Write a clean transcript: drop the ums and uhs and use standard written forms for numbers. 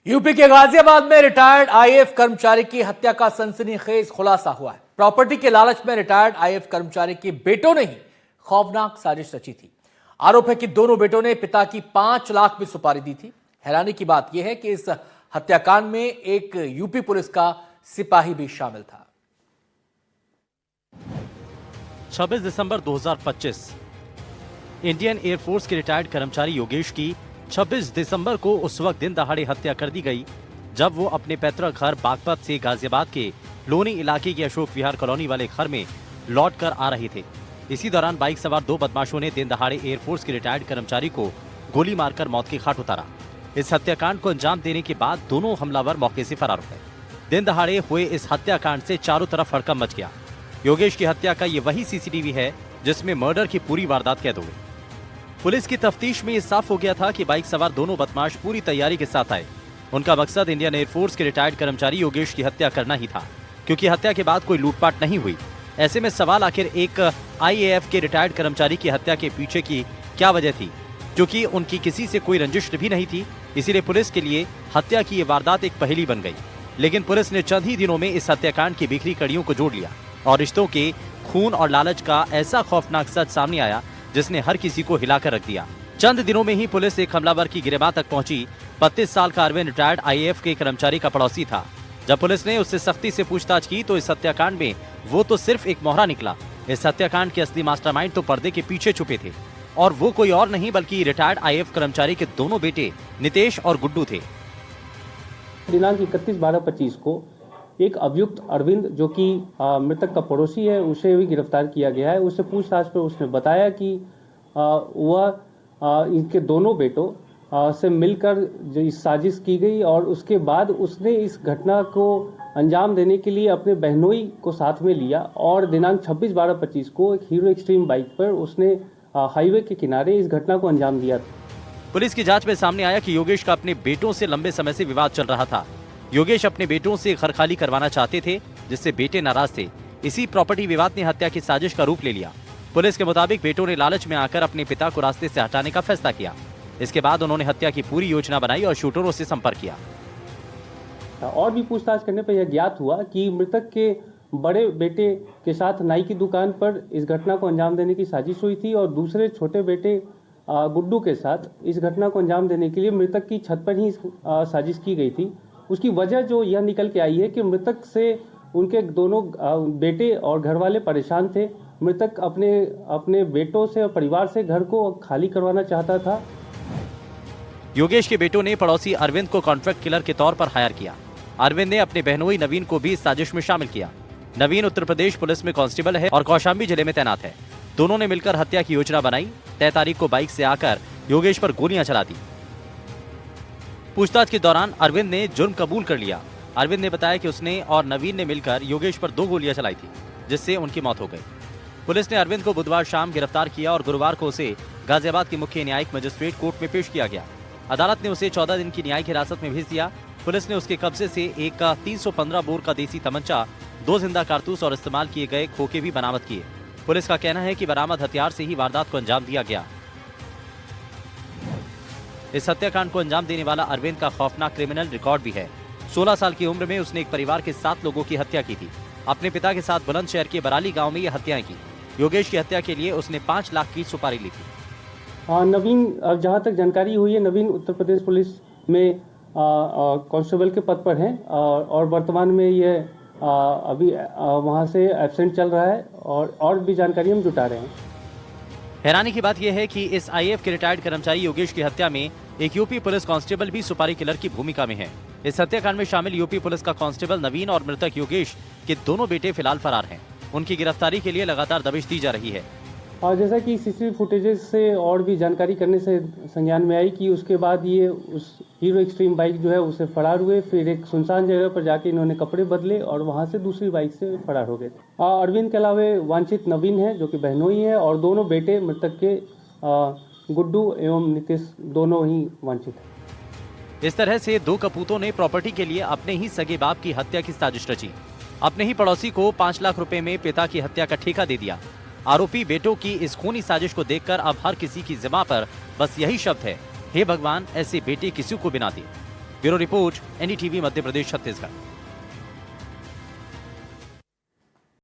UP के गाजियाबाद में retired IAF कर्मचारी की हत्या का सनसनीखेज खुलासा हुआ है। प्रॉपर्टी के लालच में रिटायर्ड आईएएफ कर्मचारी के बेटों ने ही खौफनाक साजिश रची थी। आरोप है कि दोनों बेटों ने पिता की 5 लाख में सुपारी दी थी। हैरानी की बात यह है कि इस हत्याकांड में एक यूपी पुलिस का सिपाही भी शामिल था। 26 दिसंबर 2025 इंडियन एयरफोर्स के रिटायर्ड कर्मचारी योगेश की 26 दिसंबर को उस वक्त दिन दहाड़े हत्या कर दी गई जब वो अपने पैतृक घर बागपत से गाजियाबाद के लोनी इलाके के अशोक विहार कॉलोनी वाले घर में लौट कर आ रहे थे। इसी दौरान बाइक सवार 2 बदमाशों ने दिन दहाड़े एयरफोर्स के रिटायर्ड कर्मचारी को गोली मारकर मौत के घाट उतारा। इस हत्याकांड को अंजाम देने के बाद दोनों हमलावर मौके से फरार हो गए। दिन दहाड़े हुए इस हत्याकांड से चारों तरफ हड़कंप मच गया। योगेश की हत्या का ये वही सीसीटीवी है जिसमें मर्डर की पूरी वारदात कैद हो गई। पुलिस की तफ्तीश में ये साफ हो गया था कि बाइक सवार दोनों बदमाश पूरी तैयारी के साथ आए। उनका मकसद इंडियन एयरफोर्स के रिटायर्ड कर्मचारी योगेश की हत्या करना ही था, क्योंकि हत्या के बाद कोई लूटपाट नहीं हुई। ऐसे में सवाल आखिर एक आईएएफ के रिटायर्ड कर्मचारी की हत्या के पीछे की क्या वजह थी, क्योंकि उनकी किसी से कोई रंजिश भी नहीं थी। इसीलिए पुलिस के लिए हत्या की ये वारदात एक पहेली बन गई। लेकिन पुलिस ने चंद ही दिनों में इस हत्याकांड की बिखरी कड़ियों को जोड़ लिया और रिश्तों के खून और लालच का ऐसा खौफनाक सच सामने आया जिसने हर किसी को हिलाकर रख दिया। चंद दिनों में ही पुलिस एक हमलावर की गिरफ्तारी तक पहुंची। 32 साल का अरविंद रिटायर्ड आईएएफ के कर्मचारी का पड़ोसी था। जब पुलिस ने उससे सख्ती से पूछताछ की तो इस हत्याकांड में वो तो सिर्फ एक मोहरा निकला। इस हत्याकांड के असली मास्टरमाइंड तो पर्दे के पीछे छुपे थे और वो कोई और नहीं बल्कि रिटायर्ड आईएएफ कर्मचारी के दोनों बेटे नितेश और गुड्डू थे। दिनांक 31/12/25 को एक अभियुक्त अरविंद जो कि मृतक का पड़ोसी है, उसे भी गिरफ्तार किया गया है। उससे पूछताछ पर उसने बताया कि वह इनके दोनों बेटों से मिलकर जो इस साजिश की गई और उसके बाद उसने इस घटना को अंजाम देने के लिए अपने बहनोई को साथ में लिया और दिनांक 26/12/25 को एक हीरो एक्सट्रीम बाइक पर उसने हाईवे के किनारे इस घटना को अंजाम दिया। पुलिस की जांच में सामने आया कि योगेश का अपने बेटों से लंबे समय से विवाद चल रहा था। योगेश अपने बेटों से घर खाली करवाना चाहते थे, जिससे बेटे नाराज थे। इसी प्रॉपर्टी विवाद ने हत्या की साजिश का रूप ले लिया। पुलिस के मुताबिक बेटों ने लालच में आकर अपने पिता को रास्ते से हटाने का फैसला किया। इसके बाद उन्होंने हत्या की पूरी योजना बनाई और शूटरों से संपर्क किया। और भी पूछताछ करने पर यह ज्ञात हुआ कि मृतक के बड़े बेटे के साथ नाई की दुकान पर इस घटना को अंजाम देने की साजिश हुई थी और दूसरे छोटे बेटे गुड्डू के साथ इस घटना को अंजाम देने के लिए मृतक की छत पर ही साजिश की गई थी। उसकी वजह जो यह निकल के आई है कि मृतक से उनके दोनों बेटे और घरवाले परेशान थे। मृतक अपने बेटों से और परिवार से घर को खाली करवाना चाहता था। योगेश के बेटों ने पड़ोसी अरविंद को कॉन्ट्रैक्ट किलर के तौर पर हायर किया। अरविंद ने अपने बहनोई नवीन को भी इस साजिश में शामिल किया। नवीन उत्तर प्रदेश पुलिस में कांस्टेबल है और कौशाम्बी जिले में तैनात है। दोनों ने मिलकर हत्या की योजना बनाई। तय तारीख को बाइक से आकर योगेश पर गोलियां चला दी। पूछताछ के दौरान अरविंद ने जुर्म कबूल कर लिया। अरविंद ने बताया कि उसने और नवीन ने मिलकर योगेश पर 2 गोलियां चलाई थी, जिससे उनकी मौत हो गई। पुलिस ने अरविंद को बुधवार शाम गिरफ्तार किया और गुरुवार को उसे गाजियाबाद की मुख्य न्यायिक मजिस्ट्रेट कोर्ट में पेश किया गया। अदालत ने उसे 14 दिन की न्यायिक हिरासत में भेज दिया। पुलिस ने उसके कब्जे से एक 315 बोर का देसी तमंचा, 2 जिंदा कारतूस और इस्तेमाल किए गए खोखे भी बरामद किए। पुलिस का कहना है कि बरामद हथियार से ही वारदात को अंजाम दिया गया। इस हत्याकांड को अंजाम देने वाला अरविंद का खौफनाक क्रिमिनल रिकॉर्ड भी है। 16 साल की उम्र में उसने एक परिवार के 7 लोगों की हत्या की थी। अपने पिता के साथ बुलंदशहर के बराली गांव में ये हत्याएं की। योगेश की हत्या के लिए उसने 5 लाख की सुपारी ली थी। नवीन, जहां तक जानकारी हुई है, नवीन उत्तर प्रदेश पुलिस में कांस्टेबल के पद पर हैं और वर्तमान में ये अभी वहां से एब्सेंट चल रहा है और भी जानकारी हम जुटा रहे हैं। हैरानी की बात यह है कि इस आईएएफ के रिटायर्ड कर्मचारी योगेश की हत्या में एक यूपी पुलिस कांस्टेबल भी सुपारी किलर की भूमिका में है। इस हत्याकांड में शामिल यूपी पुलिस का कांस्टेबल नवीन और मृतक योगेश के दोनों बेटे फिलहाल फरार हैं। उनकी गिरफ्तारी के लिए लगातार दबिश दी जा रही है। और जैसा कि सीसीटीवी फुटेजेस से और भी जानकारी करने से संज्ञान में आई कि उसके बाद ये उस हीरो एक्सट्रीम बाइक जो है उससे फरार हुए। फिर एक सुनसान जगह पर जाके इन्होंने कपड़े बदले और वहां से दूसरी बाइक से फरार हो गए थे। अरविंद के अलावा वांछित नवीन है जो कि बहनोई है और दोनों बेटे मृतक के गुड्डू एवं नितेश दोनों ही वांछित है। इस तरह से 2 कपूतों ने प्रॉपर्टी के लिए अपने ही सगे बाप की हत्या की साजिश रची। अपने ही पड़ोसी को 5 लाख रुपए में पिता की हत्या का ठेका दे दिया। आरोपी बेटों की इस खूनी साजिश को देखकर अब हर किसी की ज़िमा पर बस यही शब्द है, हे भगवान, ऐसे बेटे किसी को बिना दे। Bureau report, NDTV Madhya Pradesh, Chhattisgarh.